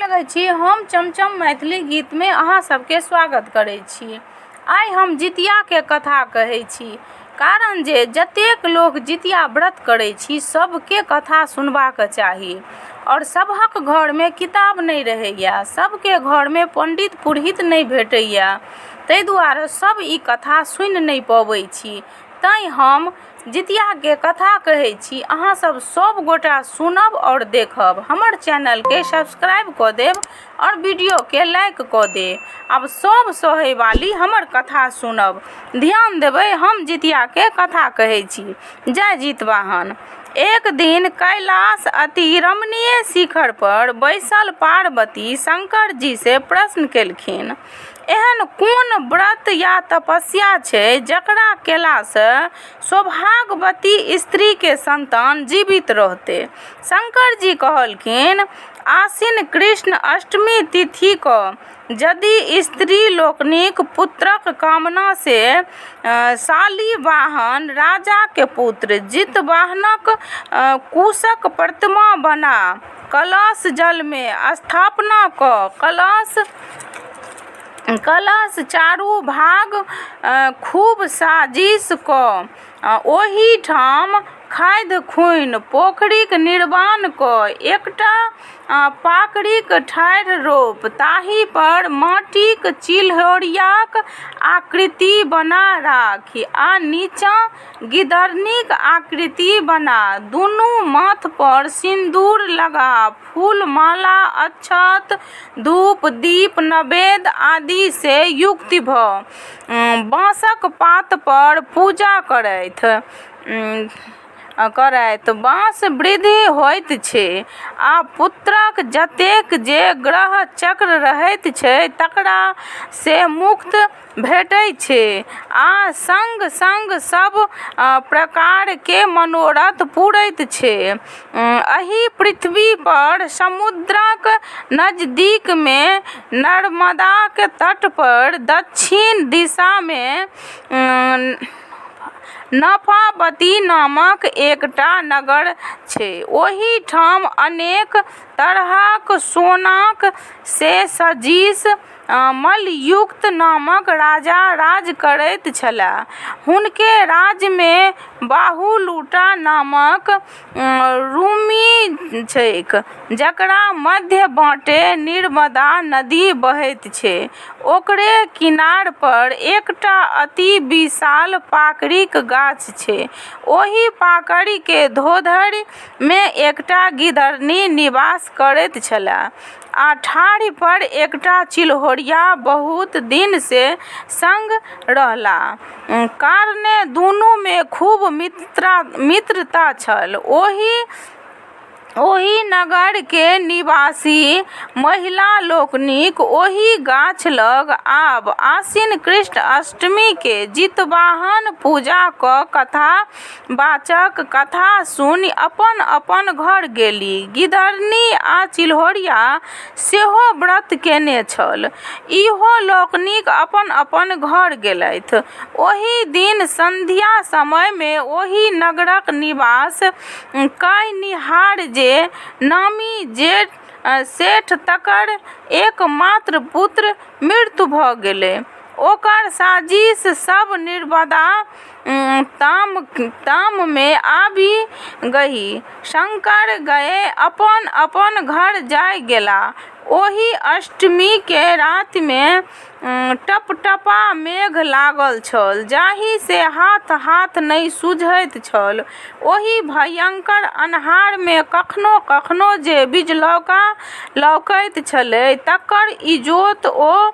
लगै छी। हम चमचम मैथिली गीत में अहाँ सबके स्वागत करै छी। आइ हम जितिया के कथा कहै छी, कारण जे जतेक लोक जितिया व्रत करै छी सबके कथा सुनबाक चाही। और सबहक घर में किताब नहीं रहैया, सबके घर में पंडित पुरोहित नहीं भेटैया, ताहि दुआरे सब ई कथा सुनि नहीं पबै छी। तैं हम जितिया के कथा कहै छी, अहाँ सब गोटा सुनब और देखब। हमर चैनल के सब्सक्राइब क देब और वीडियो के लाइक क देब। अब सब सहे वाली हमर कथा सुनब, ध्यान देबै। हम जितिया के कथा कहै छी। जय जितवाहन। एक दिन कैलाश अति रमणीय शिखर पर बैसल पार्वती शंकर जी से प्रश्न केलखिन, एहन कोन व्रत या तपस्या छै जकरा केला से सौभाग्यवती स्त्री के संतान जीवित रहते। शंकर जी कहलखिन, आश्विन कृष्ण अष्टमी तिथि को यदि स्त्री लोकनिक पुत्रक कामना से शालिवाहन राजा के पुत्र जितवाहनक कुशक प्रतिमा बना कलश जल में स्थापना क कलश चारू भाग खूब साजिश क ओही ठाम खाधि खुनि पोखरिक निर्माण क एकटा पाकड़िक ठाढ़ि रोप ताहि पर माटिक चिल्हौरियाक आकृति बना राखी आ नीचाँ गिदरनीक आकृति बना। दुनू माथ पर सिंदूर लगा, फूल माला अक्षत धूप दीप नैवेद्य आदि से युक्त भ बाँसक पात पर पूजा करैत बाँस वृद्धि होइत छै आ पुत्रक जतेक जे ग्रह चक्र रहैत छै तकरा से मुक्त भेटै छै आ संग संग सब प्रकार के मनोरथ पूरैत छै। एहि पृथ्वी पर समुद्रक नजदीक में नर्मदाक तट पर दक्षिण दिशा में नफावती नामक एकटा नगर छै। ओही ठाम अनेक तरहक सोनाक से सजीश मलयुक्त नामक राजा राज करैत छलाह। हुनके राज्य में बाहुलूटा नामक रूमि छैक, जकरा मध्य बाटे नर्मदा नदी बहैत छै। ओकरे किनार पर एकटा अति विशाल पाकड़िक गाछ छै। ओही पाकड़ि के धोधरि में एकटा गिदरनी निवास करैत छलाह आ ठाढ़ि पर एकटा चिल्हौरिया बहुत दिन से संग रहलाह, कारणे दुनू में खूब मित्रता छल। ओही नगर के निवासी महिला लोकनिक ओही गाछ लग आब आश्विन कृष्ण अष्टमी के जितवाहन पूजा क कथा वाचक कथा सुनि अपन अपन घर गेली। गिदरनी आ चिल्हौरिया सेहो व्रत केने छल, इहो लोकनिक अपन अपन घर गेलथि। ओही दिन संध्या समय में ओही नगरक निवास कयनिहार जे नामी सेठ तकर एकमात्र पुत्र मृत्यु भ गेलै। ओकर साजिश सब नर्मदा ताम में आबि गई। शंकर गए अपन अपन घर जाय गेला। ओही अष्टमी के राति में टपटपा मेघ लागल छल, जाहि से हाथ नहीं सूझैत छल। ओही भयंकर अन्हार में कखनो कखनो जे बिजलौका लौकैत छलै तकर इजोत ओ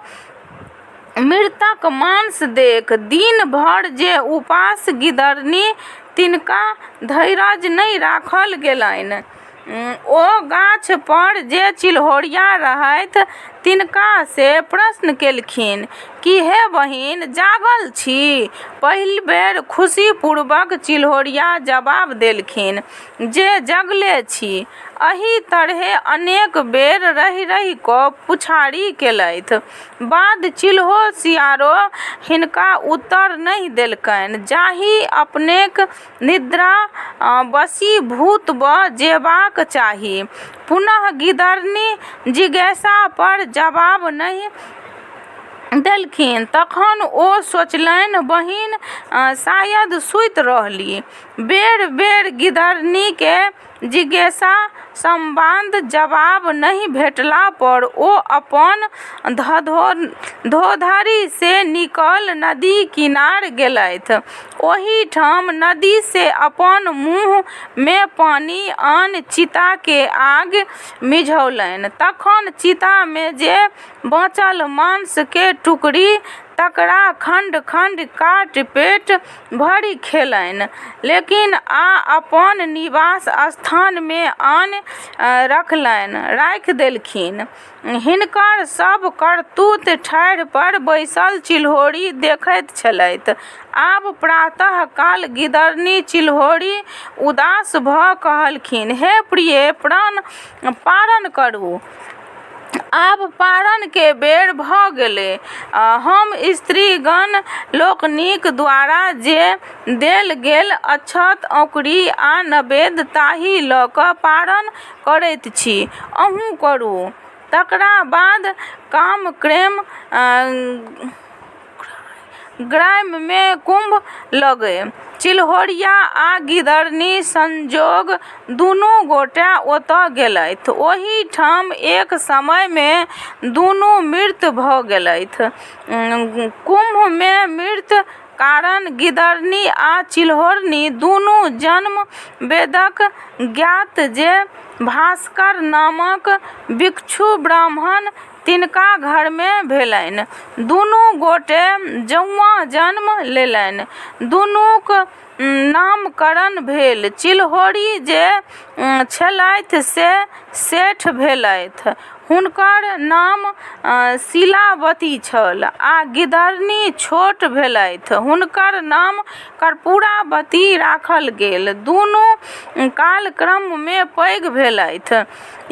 मृतक मांस देख दिन भर जे उपास गिदरनी तिनका धैर्य नहीं राखल गेलनि। ओ गाछ पर जे चिल्हौरिया रहथि तिनका से प्रश्न केलखिन, की हे बहिन जागल छी? पहिल बेर खुशीपूर्वक चिल्होरिया जवाब देलखिन जे जगले छी। एही तरहें अनेक बेर रहि रहि कऽ पुछारी केलथि। बाद चिल्होसियारो हिनका उत्तर नहि देलकनि, जाहि अपनेक निद्रा वशीभूत भ' जेबाक चाही। पुनः गिदरनी जिज्ञासा पर जवाब नहि देलखिन। तखन ओ सोचलनि, बहिन शायद सुति रहलीह। बेर बेर गिदरनीके जिज्ञासा संवाद जवाब नहि भेटला पर ओ अपन धोधरी से निकल नदी किनार गेलथि। ओही ठाम नदी से अपन मुँह में पानि आनि चिता के आग मिझौलनि। तखन चिता में जे बचल मांस के टुकड़ी तकरा खंड खंड काटि पेट भरि खेलनि, लेकिन अपन निवास स्थान में आनि राखि देलखिन। हिनकर सब करतूत ठाढ़ि पर बैसल चिल्होरी देखैत छलथि। आब प्रातः काल गिदरनी चिल्होरी उदास भ' कहलखिन, हे प्रिय, प्राण पारण करू। आब पारण के बेर भ' गेलै। हम स्त्रीगण लोकनिक द्वारा जे देल गेल अक्षत, औंकड़ी आ नैवेद्य ताहि ल' क' पारण करैत छी, अहूँ करू। तकरा बाद काम-क्रेम ग्राम में कुंभ लगै। चिल्होरिया आ गिदरनी संजोग दुनू गोटे ओतऽ गेलथि। ओही ठाम एक समय में दुनू मृत भ' गेलथि। कुंभ में मृत्यु कारण गिदरनी आ चिल्होरनी दुनू जन्म वेदक ज्ञात जे भास्कर नामक भिक्षु ब्राह्मण तिनका घर में भेलनि। दुनू गोटे जौआँ जन्म लेलनि। दुनूक नामकरण भेल। चिल्होरी जे छलथि से सेठ भेलथि, हुनकर नाम शिलावती छल, आ गिदरनी छोट भेलथि, हुनकर नाम कर्पूरावती राखल गेल। दुनू कालक्रम में पैघ भेलथि,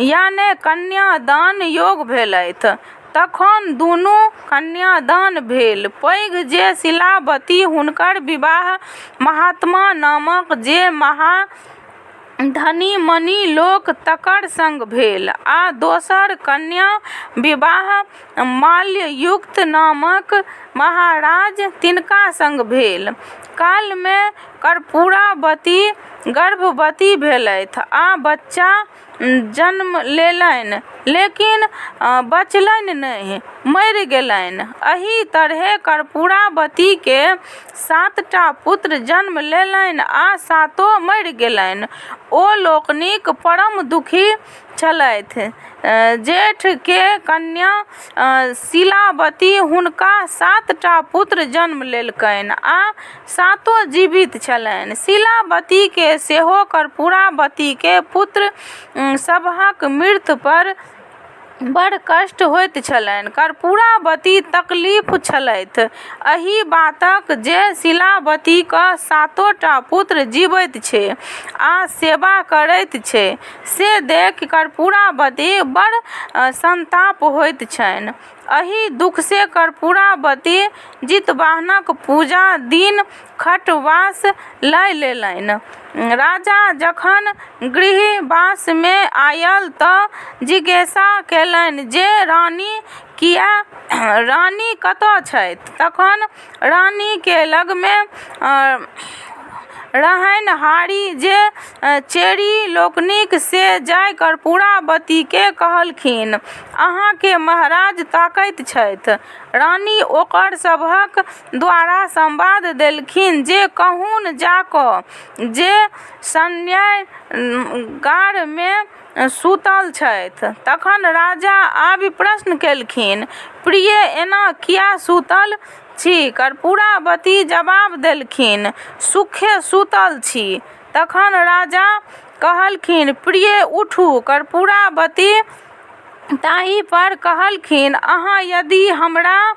यानी कन्यादान योग्य भेलथि। तखन दुनू कन्यादान भेल। पैघ जे शिलावती, हुनकर विवाह महात्मा नामक जे धनी मनी लोक तकर संग भेल, आ दोसर कन्या विवाह माल्ययुक्त नामक महाराज तिनका संग भेल। काल में कर्पूरावती गर्भवती भेलथि आ बच्चा जन्म लेलनि, लेकिन बचलनि नहि, मरि गेलनि। एही तरहें कर्पूरावती के 7टा पुत्र जन्म लेलनि आ 7 मरि गेलनि। ओ लोकनिक परम दुखी छलथि। जेठ के कन्या शिलावती हुनका 7टा पुत्र जन्म लेलकनि आ 7 जीवित छलनि। शिलावती के सेहो कर्पूरावती के पुत्र सभक मृत्यु पर बड़ कष्ट होइत छलनि। कर्पूरावती तकलीफ छलथि एहि बातक जे शिलावतीक 7टा पुत्र जीवैत छै आ सेवा करैत छै, से देखि कर्पूरावती बड़ संताप होइत छनि। एहि दुख से कर्पूरावती जितवाहनक पूजा दिन खटवास लय लेलनि। राजा जखन गृहवास में आयल तऽ जिज्ञासा केलनि जे रानी कतऽ छथि। तखन रानी के लग में रहनि हारी जे चेरी लोकनिक से जाय कर्पूरावती के कहलखिन, अहाँ के महाराज ताकैत छथि। रानी ओकर सभक द्वारा संवाद देलखिन जे कहून जाकऽ जे शयनागार में सुतल छथि। तखन राजा आबि प्रश्न केलखिन, प्रिय, एना किया सुतल छी? कर्पूरावती जवाब देलखिन, सुखे सुतल छी। तखन राजा कहलखिन, प्रिय उठू। कर्पूरावती ताहि पर कहलखिन, अहाँ यदि हमरा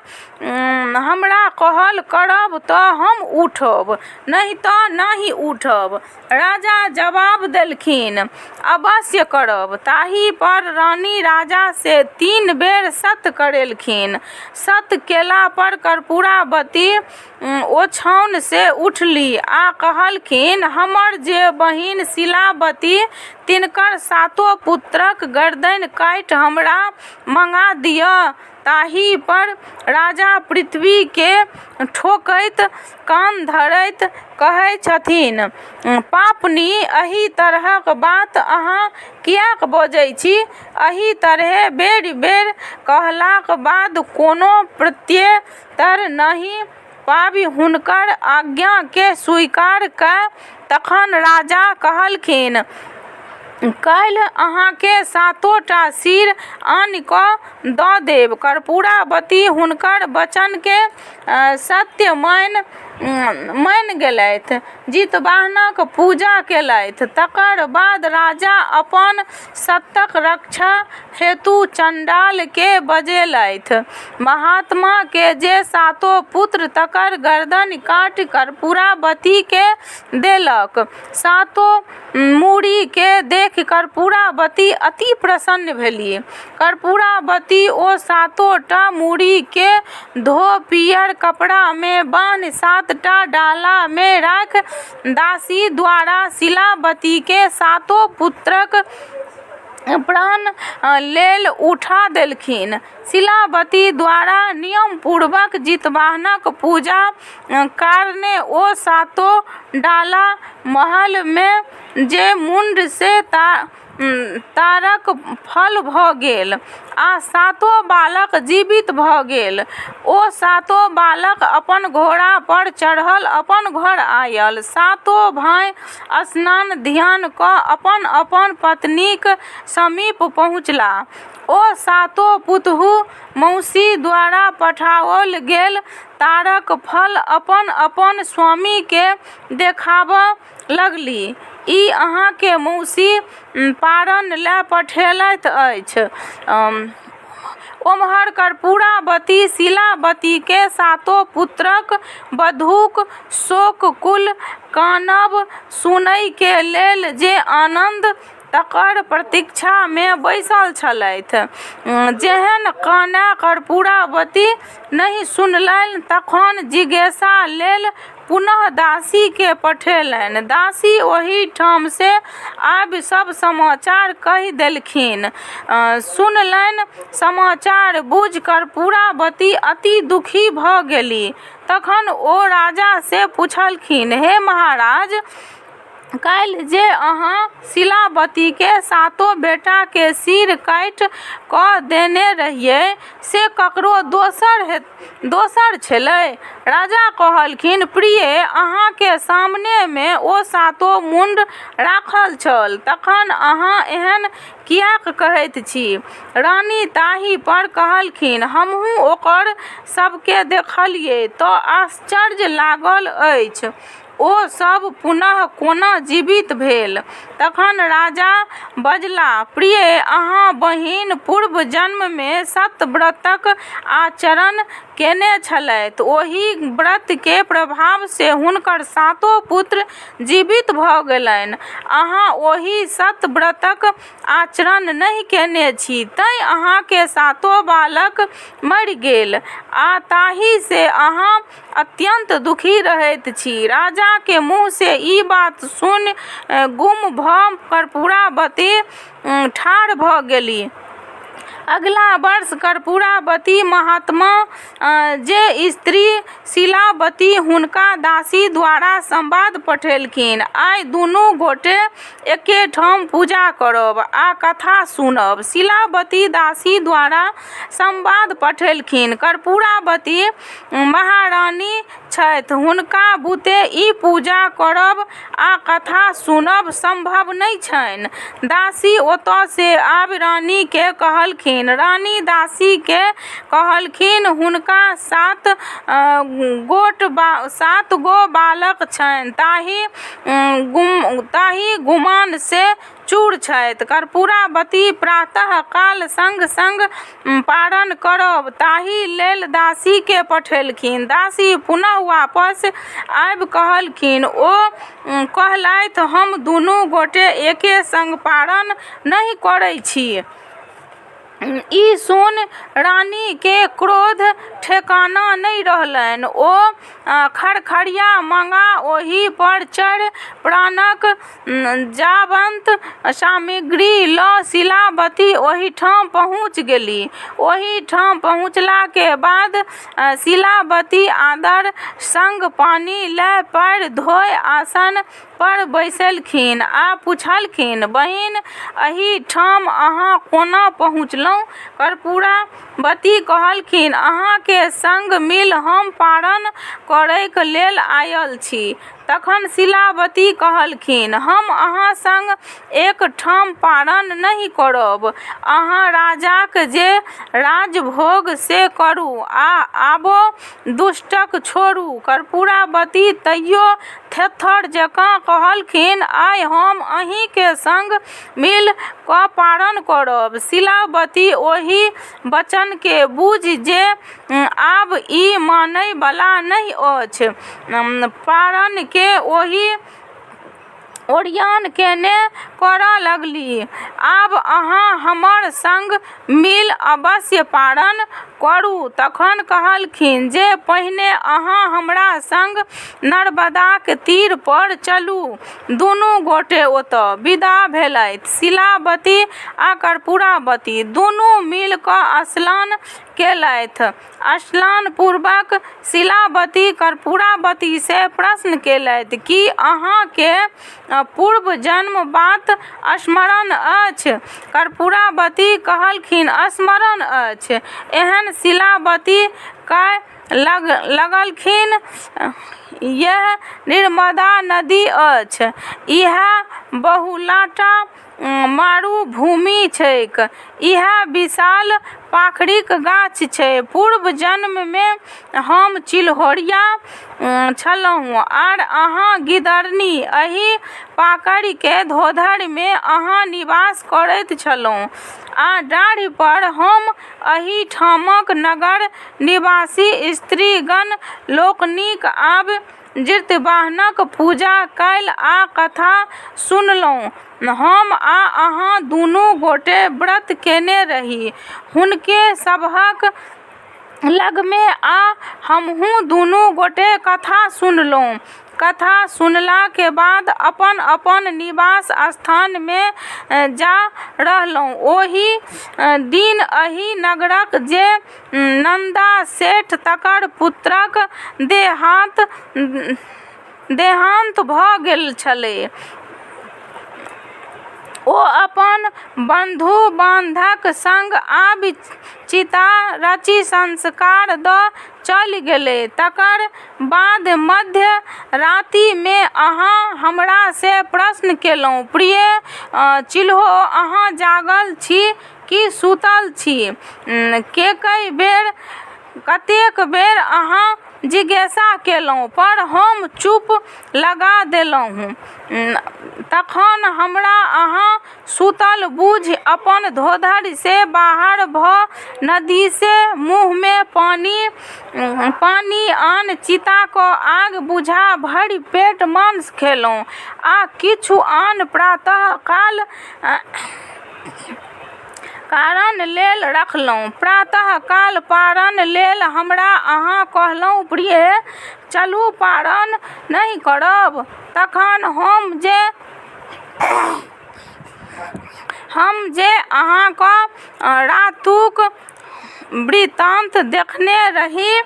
कहल करब तऽ हम उठब, नहीं तऽ नहीं उठब। राजा जवाब देलखिन, अवश्य करब। ताहि पर रानी राजा से 3 बेर सत्य करेलखिन। सत्य केला पर कर्पूरावती ओछाओन से उठली आ कहलखिन, हमर जे बहिन शिलावती तिनकर 7 पुत्रक गर्दनि काटि हमरा मंगा दिअ। ताहि पर राजा पृथ्वी के ठोकैत कान धरैत कहै छथिन, पापनी, एहि तरहक बात अहाँ किएक बजै छी? एहि तरहे बेर बेर कहलाक बाद कोनो प्रत्युत्तर नहि पाबि हुनकर आज्ञा के स्वीकार कऽ तखन राजा कहलखिन, काल्हि अहाँके 7 टा सिर आनि कऽ दऽ देब। कर्पूरावती हुनकर वचनके सत्य मानि गेलथि, जितवाहनक पूजा केलथि। तकर बाद राजा अपन सत्यक रक्षा हेतु चंडाल के बजेलथि। महात्मा के जे 7 पुत्र तकर गर्दन काटि कर्पूरावती के देलक। 7 मूड़ी के देखि कर्पूरावती अति प्रसन्न भेली। कर्पूरावती ओ 7 टा मूड़ी के धो पियर कपड़ा में बान्हि 7 टा डाला में राखि दासी द्वारा शिलावती के 7 पुत्रक प्राण लेल उठा देलखिन। शिलावती द्वारा नियम पूर्वक जितवाहनक पूजा कारणे ओ 7 डाला महल में जे मुंड से तारक फल भ गेल आ 7 बालक जीवित भ गेल। ओ 7 बालक अपन घोड़ा पर चढ़ल अपन घर आयल। 7 भाइ स्नान ध्यान क अपन अपन पत्नीक समीप पहुँचला। ओ 7 पुतहु मौसी द्वारा पठाओल गेल तारक फल अपन अपन स्वामी के देखाबऽ लगली। ई अहाँ के मौसी पारण लए पठेलथि अछि। ओम्हर कर्पूरावती शिलावती के 7 पुत्रक वधूक शोककुल कानब सुनय के लेल जे आनन्द तकर प्रतीक्षा में बैसल छलथि। जेहन कानय कर्पूरावती नहि सुनलनि तखन जिज्ञासा लेल पुनः दासी के पठेलनि। दासी ओहि ठाम से आबि सब समाचार कहि देलखिन। सुनलनि समाचार बुझि कर्पूरावती अति दुखी भ गेली। तखन ओ राजा से पुछलखिन, हे महाराज, काल्हि जे अहाँ शिलावती के 7 बेटा के सिर काटि कऽ देने रहियै से ककरो दोसर छलै? राजा कहलखिन, प्रिय, अहाँ के सामने में ओ 7 मुंड राखल छल, तखन अहाँ एहन किएक कहैत छी? रानी ताहि पर कहलखिन, हमहूँ ओकर सबके देखलियै तऽ आश्चर्य लागल अछि। ओ सब पुनः कोना जीवित भेल? तखन राजा बजला, प्रिय, अहाँ बहिन पूर्व जन्म में सत्यव्रतक आचरण केने छलथि। ओहि व्रत के प्रभाव से हुनकर 7 पुत्र जीवित भ गेलनि। अहाँ ओहि सत्यव्रतक आचरण नहि केने छी, तैं अहाँ के 7 बालक मरि गेल आ ताहि से अहाँ अत्यंत दुखी रहैत छी। राजा के मुँह से ई बात सुनि गुम भ कर्पूरावती ठाढ़ भ गेली। अगिला वर्ष कर्पूरावती महात्मा जे स्त्री शिलावती हुनका दासी द्वारा संवाद पठेलखिन, आइ दुनू गोटे एके ठाम पूजा करब आ कथा सुनब। शिलावती दासी द्वारा संवाद पठेलखिन, कर्पूरावती महारानी छथि, हुनका बुते ई पूजा करब आ कथा सुनब संभव नहि छनि। दासी ओतऽ से आबि रानी के कहलखिन, कहलखिन। रानी दासी के कहलखिन हुनका 7 गो बालक छनि, ताहि गुमान से चूर छथि। कर्पूरावती प्रातः काल संग संग पारण करब, ताहि लेल दासी के पठेलखिन। दासी पुनः वापस आबि कहलखिन, ओ कहलथि हम दुनू गोटे एके संग पारण नहि करै छी। ई सुनि रानी के क्रोध ठेकाना नहि रहलनि। ओ खड़खड़िया मंगा ओहि पर चढ़ि प्राणक जावंत सामग्री लऽ शिलावती ओहिठाम पहुँच गेली। ओहिठाम पहुँचला के बाद शिलावती आदर संग पानी लऽ पैर धोय आसन पर बैसलखिन आ पुछलखिन, बहिन, एहि ठाम अहाँ कोना पहुँचलहुँ? कर्पूरावती कहलखिन, अहाँ के संग मिल हम पारण करैक लेल आयल छी। तखन शिलावती कहलखिन, हम अहाँ संग एक ठाम पारण नहि करब। अहाँ राजाक जे राजभोग से करू आ आबो दुष्टक छोड़ू। कर्पूरावती तैयो थेथर जकाँ कहलखिन, आइ हम अहीं के संग मिल कऽ पारण करब। शिलावती ओहि वचन के बुझि जे आब ई मानय बला नहि अछि, पारण के ओहि ओरियान केने करऽ लगली। आब अहाँ हमर संग मिल अवश्य पारण करू। तखन कहलखिन जे पहिने अहाँ हमरा संग नर्मदाक तीर पर चलू। दुनू गोटे ओतऽ विदा भेलथि। शिलावती आ कर्पूरावती दुनू मिल कऽ स्नान केलथि। स्नान पूर्वक शिलावती कर्पूरावती से प्रश्न केलथि कि अहाँ के पूर्व जन्म बात स्मरण अछि? कर्पूरावती कहलखिन, स्मरण अछि। एहन शिलावती कह लगलखिन, यह नर्मदा नदी अछि। इह बहुलाटा मरुभूमि छैक। इह विशाल पाखरिक गाछ छै। पूर्व जन्म में हम चिल्होरिया छलहुँ आर अहाँ गिदरनी। एहि पाकरि के धोधरि में अहाँ निवास करैत छलहुँ आ डाढ़ि पर हम एहि ठामक नगर निवासी स्त्रीगण लोकनिक आब जितवाहनक पूजा कयल आ कथा सुनलहुँ। हम आ अहाँ दुनू गोटे व्रत केने रही हुनके सभक लगमे आ हमहूँ दुनू गोटे कथा सुनलहुँ। कथा सुनला के बाद अपन अपन निवास स्थान में जा रहलहुँ। ओहि दिन एहि नगरक जे नंदा सेठ तकर पुत्रक देहांत भऽ गेल छलै। ओ अपन बंधु बांधक संग आबि चिता रचि संस्कार दऽ चलि गेलै। तकर बाद मध्य राति में अहाँ हमरा से प्रश्न केलहुँ, प्रिय चिल्हो, अहाँ जागल छी कि सुतल छी? कतेक बेर अहाँ जिज्ञासा केलहुँ, पर हम चुप लगा देलहुँ। तखन हमरा अहाँ सुतल बुझि अपन धोधरि से बाहर भऽ नदी से मुँह में पानी आन चिता क आग बुझा भरि पेट मांस खेलहुँ आ किछु आन प्रातः काल पारण लेल रखलहुँ। प्रातः काल पारण लेल हमरा अहाँ कहलहुँ, प्रिय, चलू पारण नहि करब। तखन हम जे अहाँक रातुक वृत्तांत देखने रही,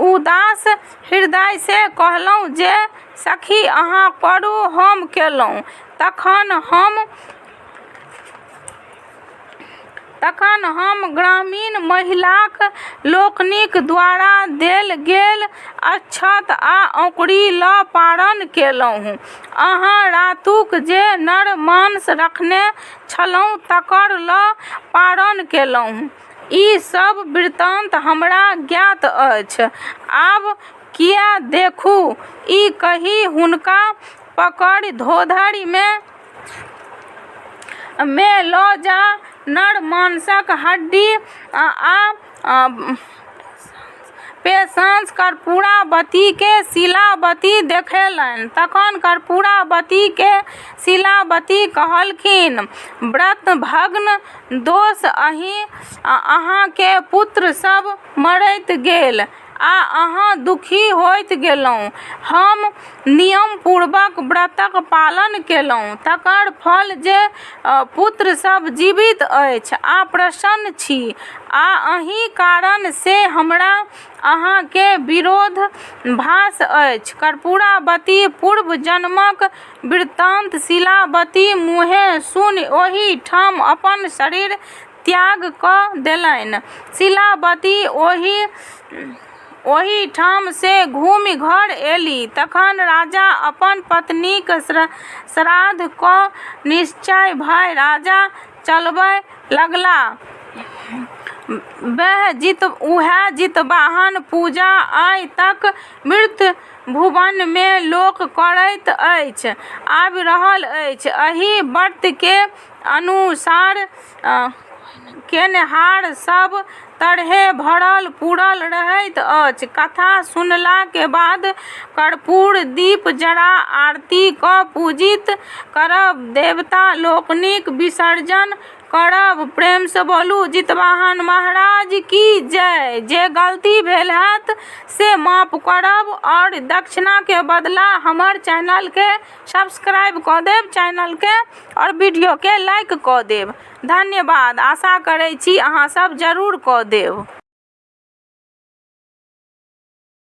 उदास हृदय से कहलहुँ जे सखी अहाँ करू, हम केलहुँ। तखन हम तखन हम ग्रामीण महिलाक लोकनिक द्वारा देल गेल अक्षत आ औंकड़ी लऽ पारण केलहुँ। अहाँ रातुक जे नर मांस रखने छलहुँ तकर लऽ पारण केलहुँ। ई सब वृत्तांत हमरा ज्ञात अछि। आब किया देखू, ई कहि हुनका पकड़ि धोधरि मे लऽ जा नर मांसक हड्डी आ पेशांश कर्पूरावती के शिलावती देखेलनि। तखन कर्पूरावती शिलावती कहलखिन, व्रत भग्न दोष अहाँ के पुत्र सब मरैत गेल आ अहाँ दुखी होइत गेलहुँ। हम नियम पूर्वक व्रतक पालन केलहुँ, तकर फल जे पुत्र सब जीवित अछि आ प्रसन्न छी, आ एहि कारण से हमरा अहाँ के विरोध भास अछि। कर्पूरावती पूर्व जन्मक वृत्तांत शिलावती मुँहे सुनि ओहि ठाम अपन शरीर त्याग कऽ देलनि। शिलावती ओहि ठाम से घुमि घर एली। तखन राजा अपन पत्नीक श्राद्ध कऽ निश्चय भऽ राजा चलबय लगलाह। उएह जितवाहन पूजा आइ तक मृत भुवन में लोक करैत आबि रहल अछि। एहि व्रत के अनुसार केनहार सब तरहे भरल पूरल रहैत अछि। कथा सुनला के बाद कर्पूर दीप जरा आरती कऽ पूजित करब, देवता लोकनिक विसर्जन करब। प्रेम से बोलू जितवाहन महाराज की जय। जे गलती भेल हैत से माफ करब और दक्षिणा के बदला हमर चैनल के सब्सक्राइब कऽ देब, चैनल के और वीडियो के लाइक कऽ देब। धन्यवाद। आशा करै छी अहाँ सब जरूर कऽ देब।